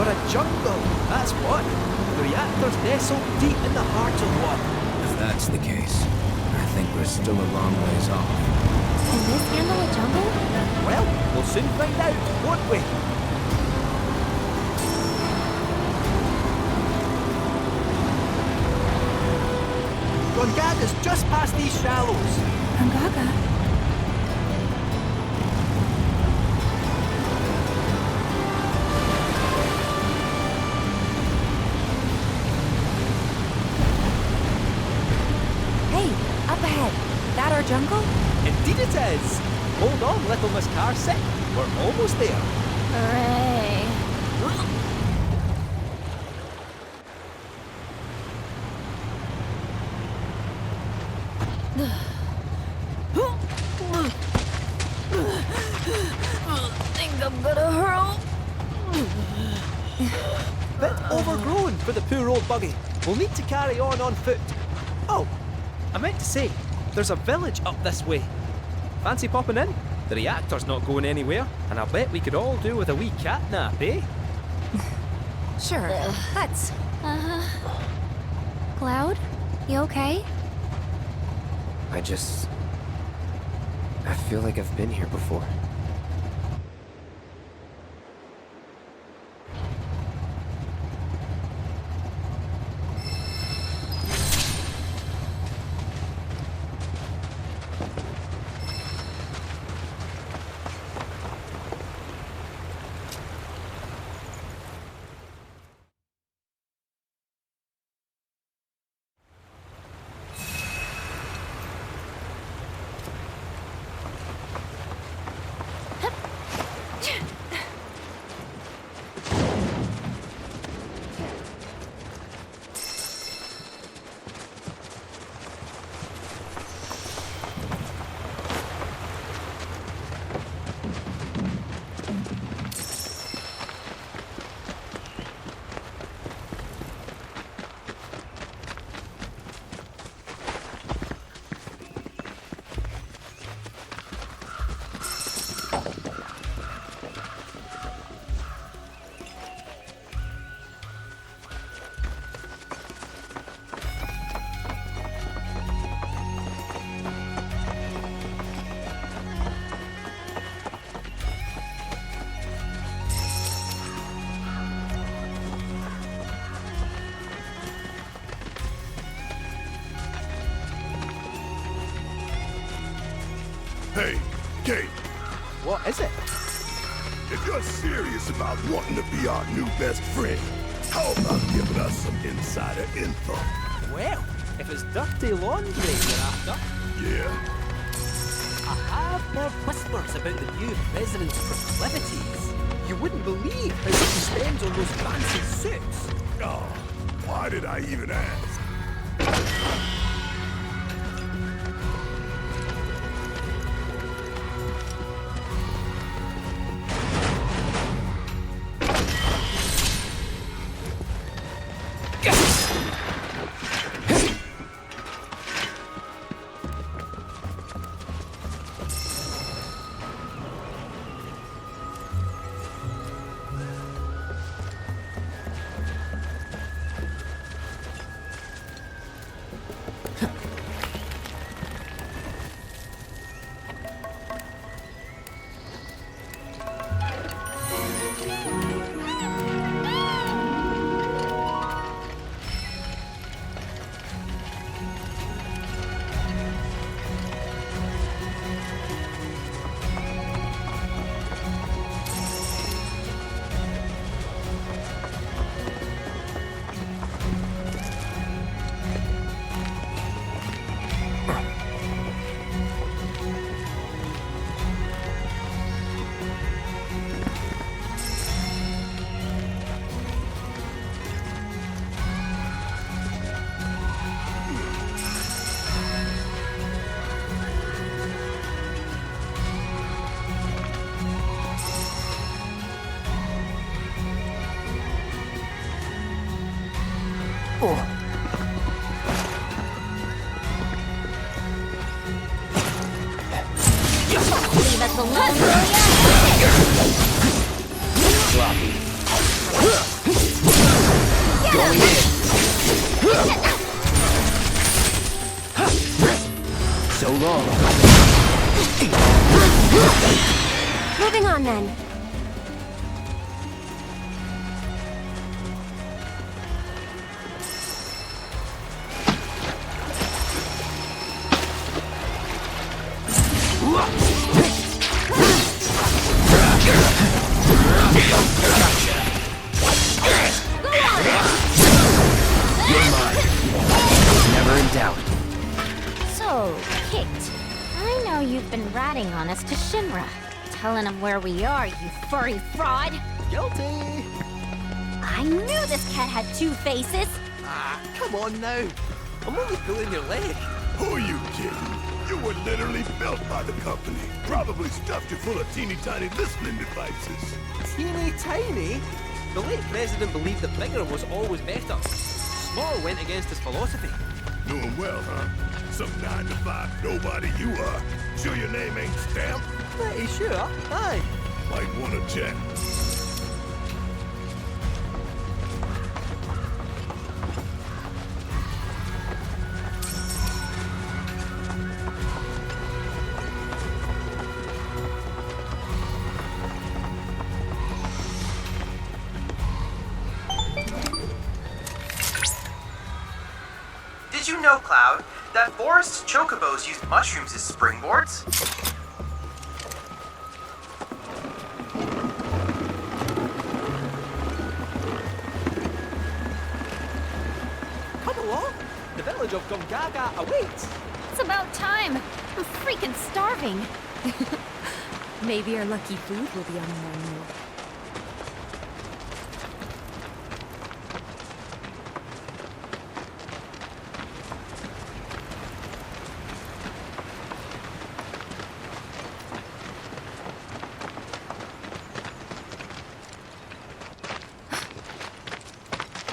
for a jungle, that's what. The reactor's nestled deep in the heart of one. If that's the case, I think we're still a long ways off. Can this handle a jungle? Well, we'll soon find out, won't we? Gongaga's just past these shallows. Gongaga? Up ahead. That our jungle? Indeed it is. Hold on, little Miss Carsick. We're almost there. Hooray. Think I'm gonna hurl. Bit overgrown for the poor old buggy. We'll need to carry on foot. Oh, I meant to say, there's a village up this way. Fancy popping in? The reactor's not going anywhere, and I bet we could all do with a wee cat nap, eh? Sure, let's. Cloud? You okay? I feel like I've been here before. Hey, Kate, What is it? if you're serious about wanting to be our new best friend, how about giving us some insider info? Well, if it's dirty laundry you're after, Yeah? I have heard whispers about the new president's proclivities. You wouldn't believe how much he spends on those fancy suits. Oh, why did I even ask? Leave us alone, will ya? Sloppy. Hang on then. Never in doubt. So, Kate, I know you've been ratting on us to Shinra, telling him where we are, you furry fraud. Guilty! I knew this cat had two faces. Ah, come on now. I'm only pulling your leg. Who are you kidding? You were literally built by the company. Probably stuffed you full of teeny tiny listening devices. Teeny tiny? The late president believed that bigger was always better. Small went against his philosophy. Doing well, huh? Some 9-to-5 nobody you are. Sure your name ain't stamped? Pretty sure, aye. Might wanna check. Did you know, Cloud, that forest chocobos used mushrooms as springboards? Come along. The village of Gongaga awaits. It's about time. I'm freaking starving. Maybe our lucky food will be on the menu.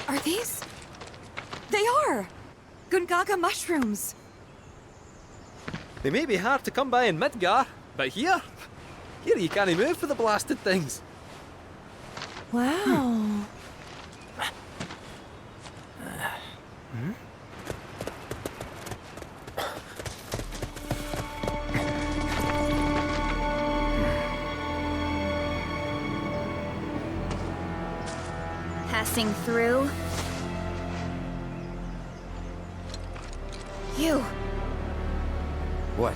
Are these? They are! Gongaga mushrooms! They may be hard to come by in Midgar, but here you can't move for the blasted things. Wow. Passing through. You. What?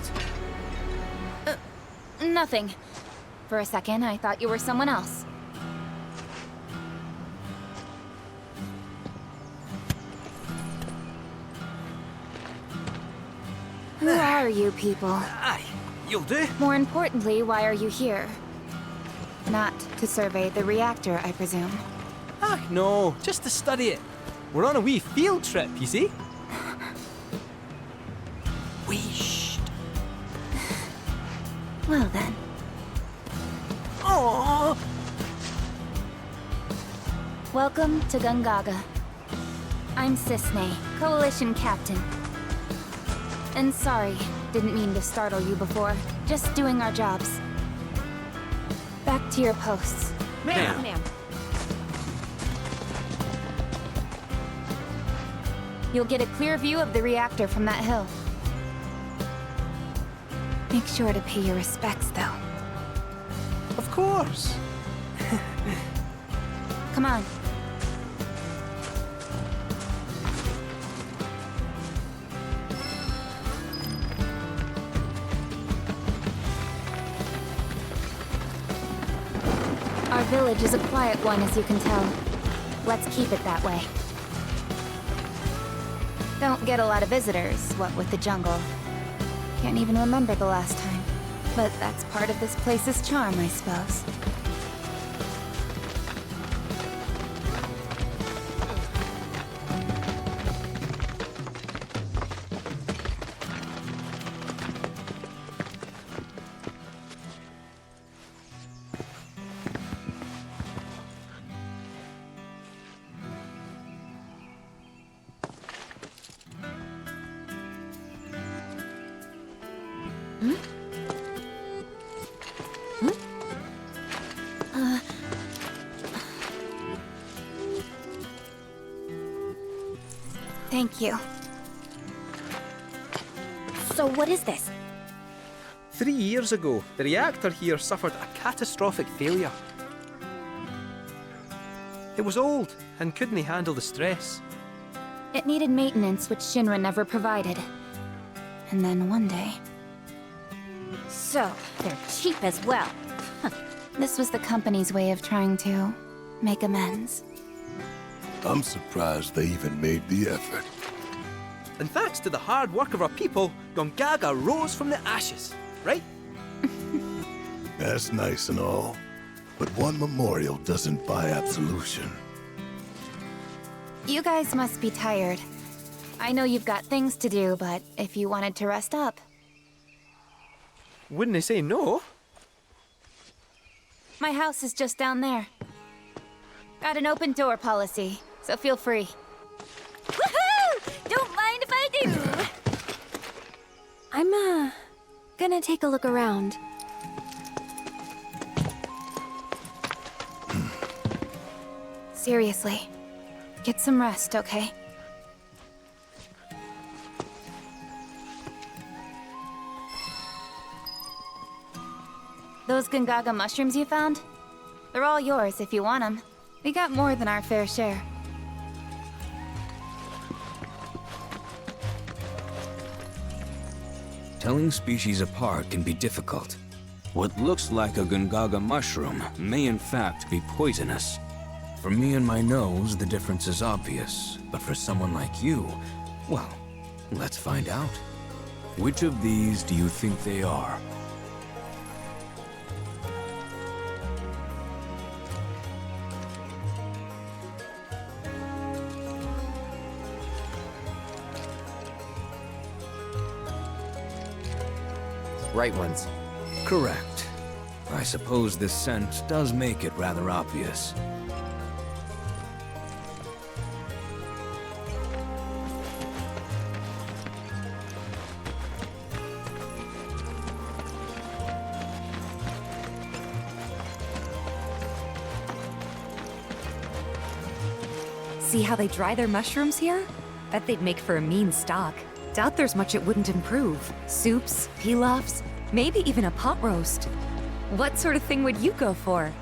Nothing. For a second, I thought you were someone else. Who are you people? Aye, you'll do. More importantly, why are you here? Not to survey the reactor, I presume. Ah, no, just to study it. We're on a wee field trip, you see? Whee. Well then. Aww. Welcome to Gongaga. I'm Cisne, Coalition Captain. And sorry, didn't mean to startle you before. Just doing our jobs. Back to your posts. Ma'am. You'll get a clear view of the reactor from that hill. Make sure to pay your respects, though. Of course. Come on. Our village is a quiet one, as you can tell. Let's keep it that way. Don't get a lot of visitors, what with the jungle. Can't even remember the last time. But that's part of this place's charm, I suppose. Thank you. So what is this? 3 years ago, the reactor here suffered a catastrophic failure. It was old and couldn't handle the stress. It needed maintenance, which Shinra never provided. And then one day... So, they're cheap as well. This was the company's way of trying to make amends. I'm surprised they even made the effort. And thanks to the hard work of our people, Gongaga rose from the ashes, right? That's nice and all, but one memorial doesn't buy absolution. You guys must be tired. I know you've got things to do, but if you wanted to rest up... Wouldn't I say no? My house is just down there. Got an open door policy, so feel free. Woohoo! Don't mind if I do! I'm, gonna take a look around. Seriously. Get some rest, okay? Those Gongaga mushrooms you found? They're all yours if you want them. We got more than our fair share. Telling species apart can be difficult. What looks like a Gongaga mushroom may in fact be poisonous. For me and my nose, the difference is obvious. But for someone like you, well, let's find out. Which of these do you think they are? Right ones. Correct. I suppose this scent does make it rather obvious. See how they dry their mushrooms here? Bet they'd make for a mean stock. Doubt there's much it wouldn't improve. Soups, pilafs, maybe even a pot roast. What sort of thing would you go for?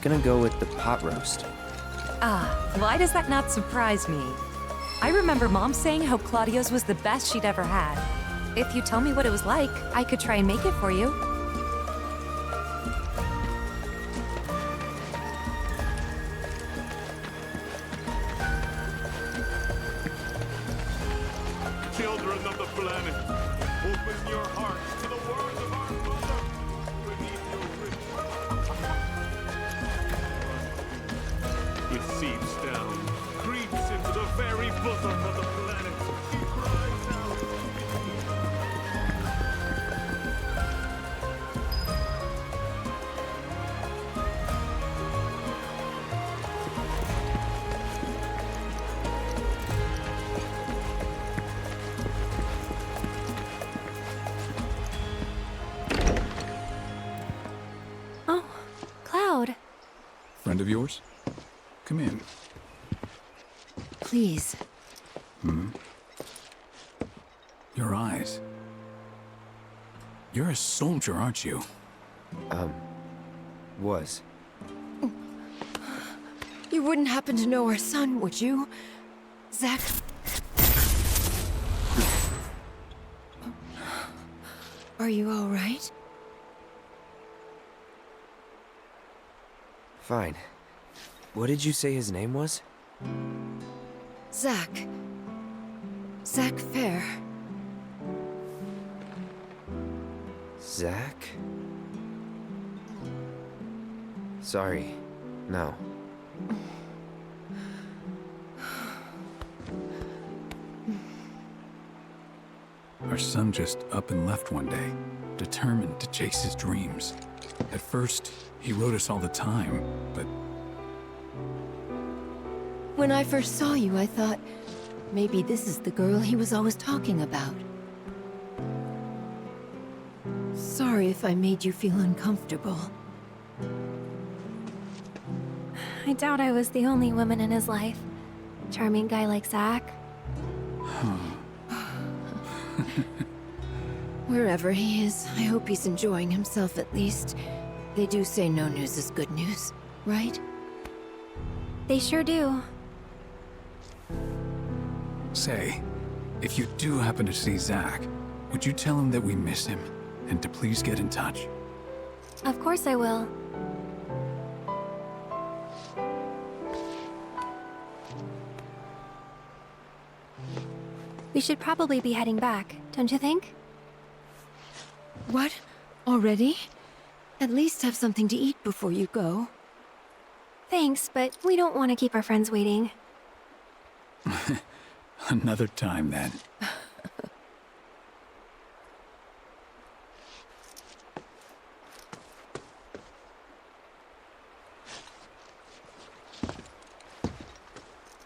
Gonna go with the pot roast. Ah, why does that not surprise me? I remember Mom saying how Claudio's was the best she'd ever had. If you tell me what it was like, I could try and make it for you. Children of the planet, open your hearts to the words of our mother. Beneath your rich. It seeps down, creeps into the very bosom of the planet. She cries out. Oh, Cloud. Friend of yours? Come in. Please. Your eyes. You're a soldier, aren't you? Was. You wouldn't happen to know our son, would you? Zack? Are you all right? Fine. What did you say his name was? Zack. Zack Fair. Zack? Sorry. No. Our son just up and left one day, determined to chase his dreams. At first, he wrote us all the time, but When I first saw you, I thought, maybe this is the girl he was always talking about. Sorry if I made you feel uncomfortable. I doubt I was the only woman in his life. Charming guy like Zack. Wherever he is, I hope he's enjoying himself at least. They do say no news is good news, right? They sure do. Say, if you do happen to see Zach, would you tell him that we miss him, and to please get in touch? Of course I will. We should probably be heading back, don't you think? What? Already? At least have something to eat before you go. Thanks, but we don't want to keep our friends waiting. Another time, then.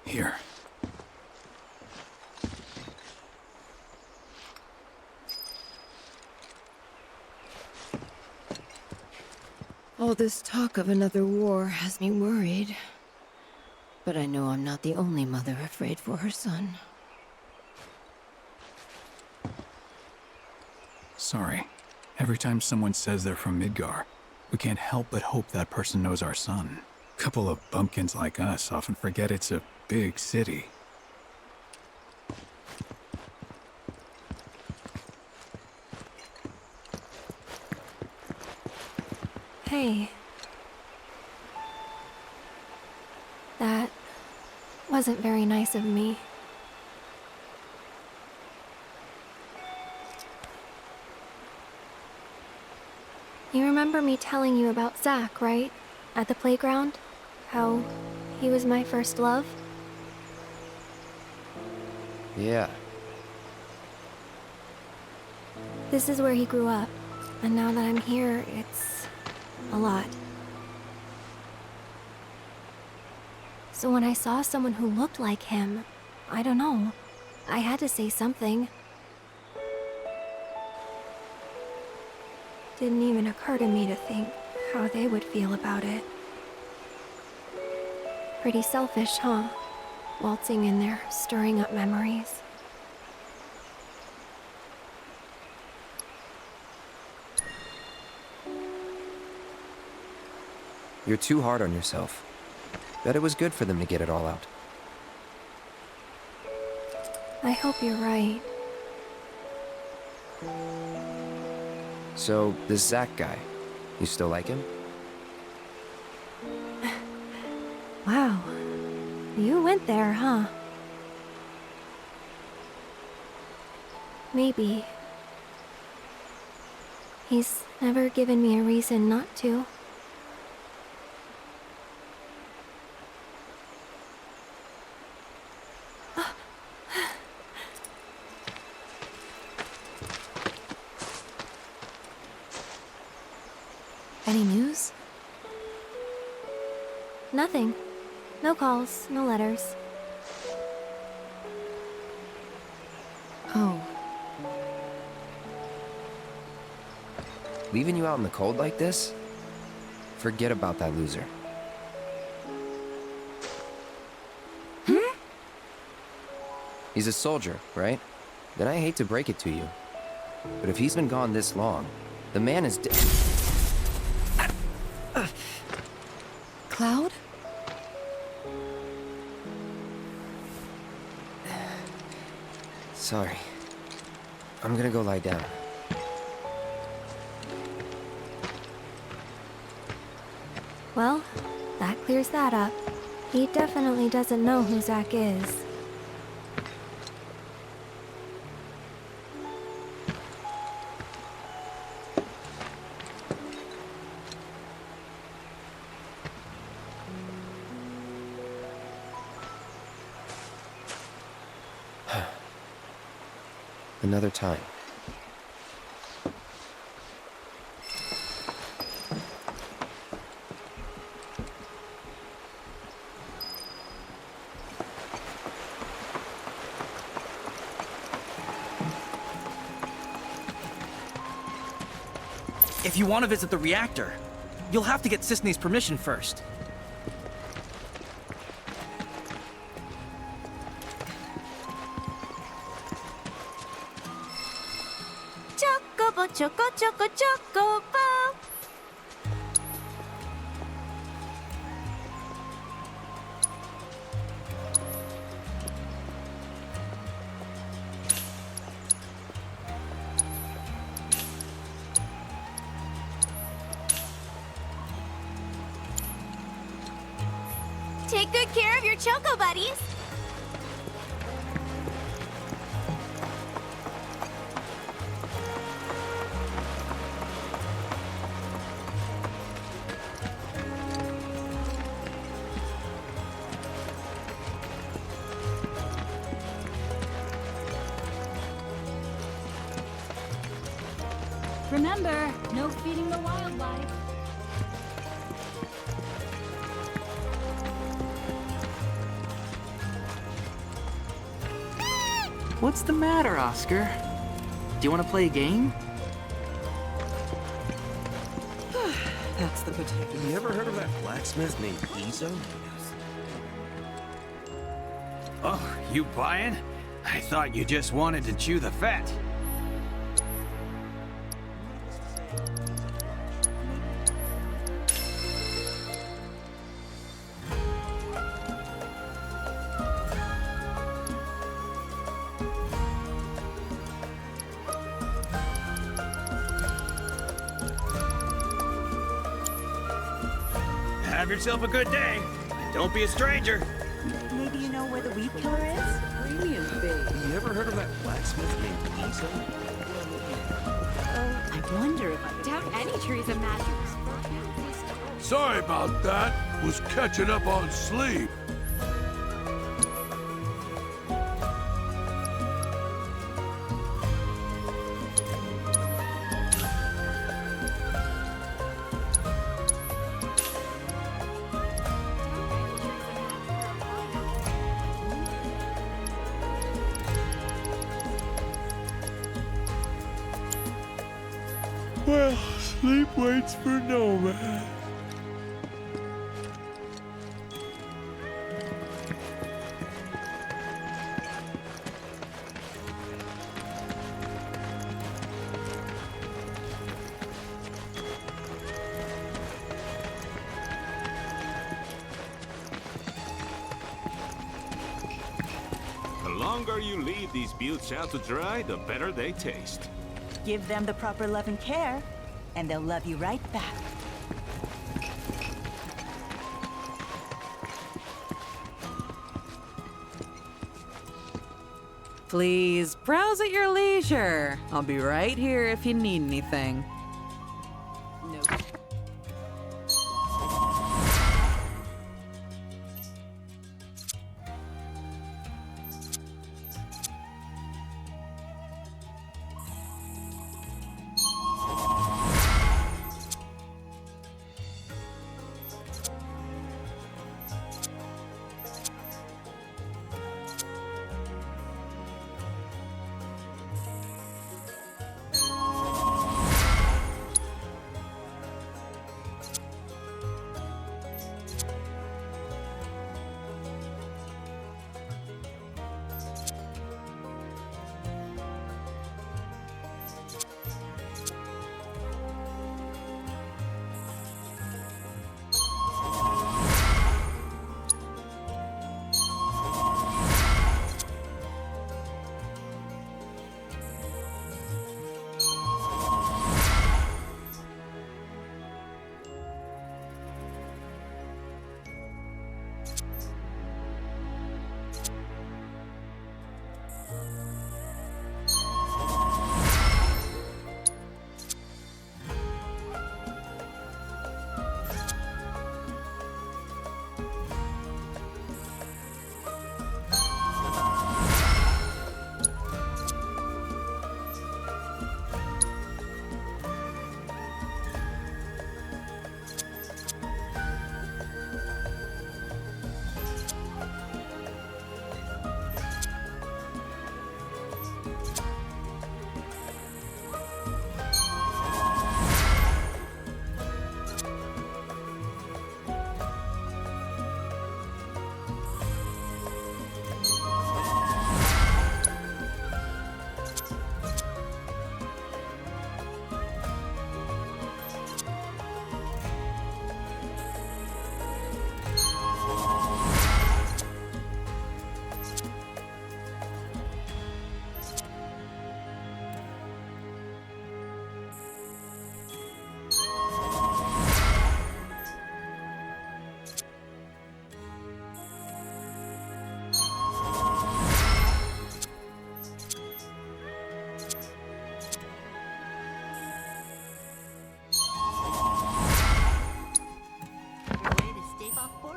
Here. All this talk of another war has me worried. But I know I'm not the only mother afraid for her son. Sorry. Every time someone says they're from Midgar, we can't help but hope that person knows our son. A couple of bumpkins like us often forget it's a big city. Hey. That wasn't very nice of me. You remember me telling you about Zach, right? At the playground? How he was my first love? Yeah. This is where he grew up. And now that I'm here, it's a lot. So when I saw someone who looked like him, I don't know, I had to say something. Didn't even occur to me to think how they would feel about it. Pretty selfish, huh? Waltzing in there, stirring up memories. You're too hard on yourself. Bet it was good for them to get it all out. I hope you're right. So, this Zach guy, you still like him? Wow. You went there, huh? Maybe. He's never given me a reason not to. Any news? Nothing. No calls, no letters. Oh. Leaving you out in the cold like this? Forget about that loser. He's a soldier, right? Then I hate to break it to you. But if he's been gone this long, the man is dead. Cloud? Sorry. I'm gonna go lie down. Well, that clears that up. He definitely doesn't know who Zach is. Another time. If you want to visit the reactor, you'll have to get Sisney's permission first. choco choco chocobo. Take good care of your choco buddies. Remember, no feeding the wildlife. What's the matter, Oscar? Do you want to play a game? That's the potato. You ever heard of that blacksmith named Izo? Oh, you buying? I thought you just wanted to chew the fat. Have yourself a good day. Don't be a stranger. Maybe you know where the weed killer is? Brilliant, babe. You ever heard of that blacksmith named Izo? Oh, I wonder if I Doubt any tree's a magic. Sorry about that. Was catching up on sleep. Well, sleep waits for no man. The longer you leave these buttes out to dry, the better they taste. give them the proper love and care, and they'll love you right back. Please browse at your leisure. I'll be right here if you need anything.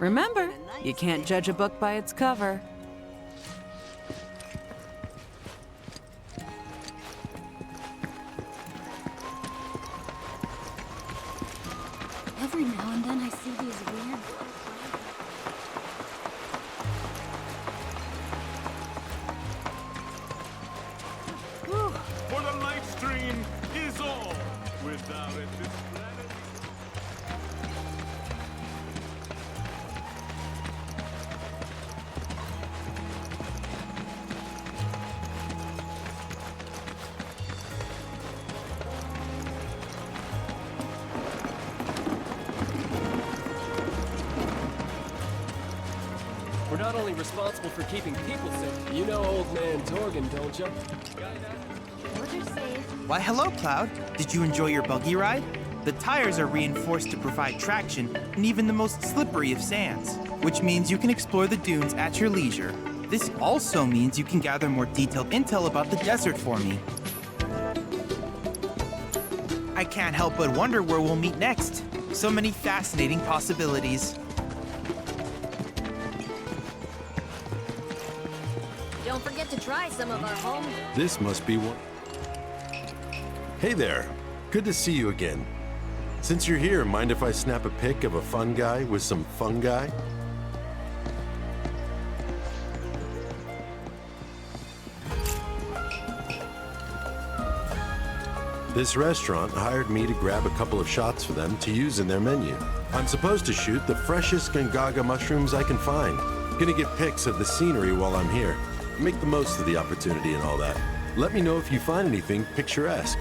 Remember, you can't judge a book by its cover. Every now and then I see these weird... For the light stream is all. Without it, this planet... We're not only responsible for keeping people safe. You know old man Torgan, don't you? Why, hello, Cloud. Did you enjoy your buggy ride? The tires are reinforced to provide traction in even the most slippery of sands, which means you can explore the dunes at your leisure. This also means you can gather more detailed intel about the desert for me. I can't help but wonder where we'll meet next. So many fascinating possibilities. Don't forget to try some of our home. This must be one. Hey there. Good to see you again. Since you're here, mind if I snap a pic of a fun guy with some fungi? This restaurant hired me to grab a couple of shots for them to use in their menu. I'm supposed to shoot the freshest Gongaga mushrooms I can find. Gonna get pics of the scenery while I'm here. Make the most of the opportunity and all that. Let me know if you find anything picturesque.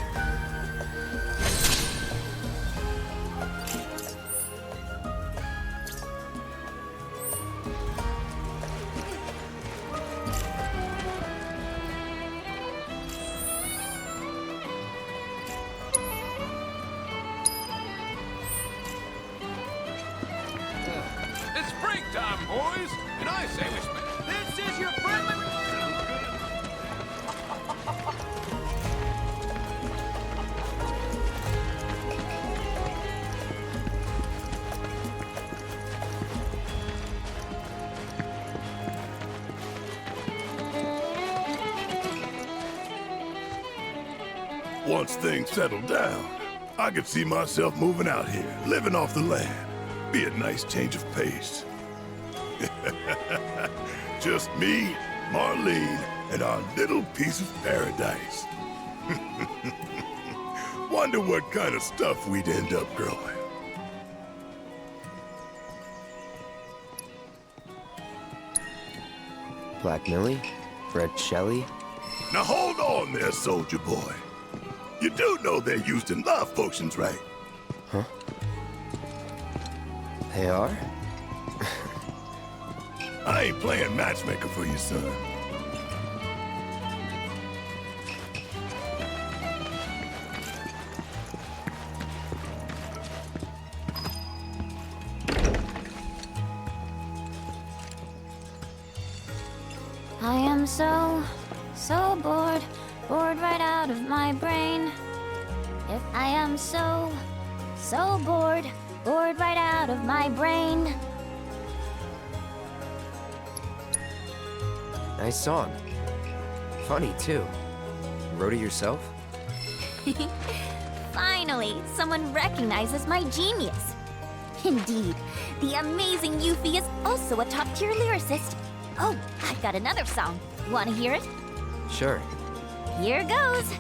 It's break time, boys, and I say we spend. This is your friendly. Once things settle down, I could see myself moving out here, living off the land. Be a nice change of pace. Just me, Marlene, and our little piece of paradise. Wonder what kind of stuff we'd end up growing. Black Millie? Red Shelley? Now hold on there, soldier boy. You do know they're used in love potions, right? Huh? They are? I ain't playing matchmaker for you, son. I am so bored, bored right out of my brain. If I am so bored, bored right out of my brain. Nice song. Funny, too. Wrote it yourself? Finally, someone recognizes my genius. Indeed, the amazing Yuffie is also a top-tier lyricist. Oh, I've got another song. Want to hear it? Sure. Here goes.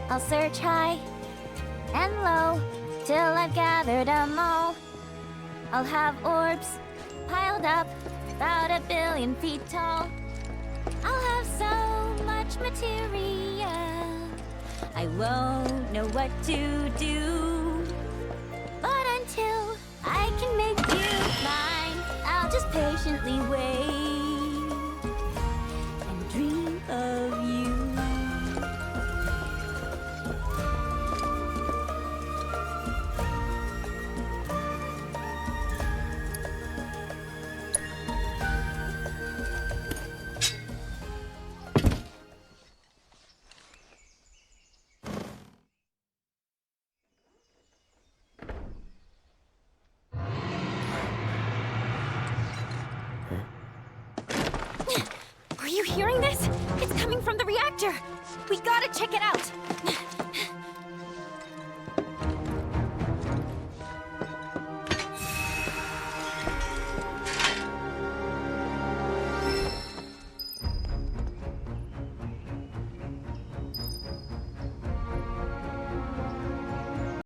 I'll search high and low till I've gathered 'em all. I'll have orbs piled up about 1 billion feet tall. I'll have so much material, I won't know what to do. But until I can make you mine, I'll just patiently wait and dream of you. you hearing this? It's coming from the reactor. We gotta check it out.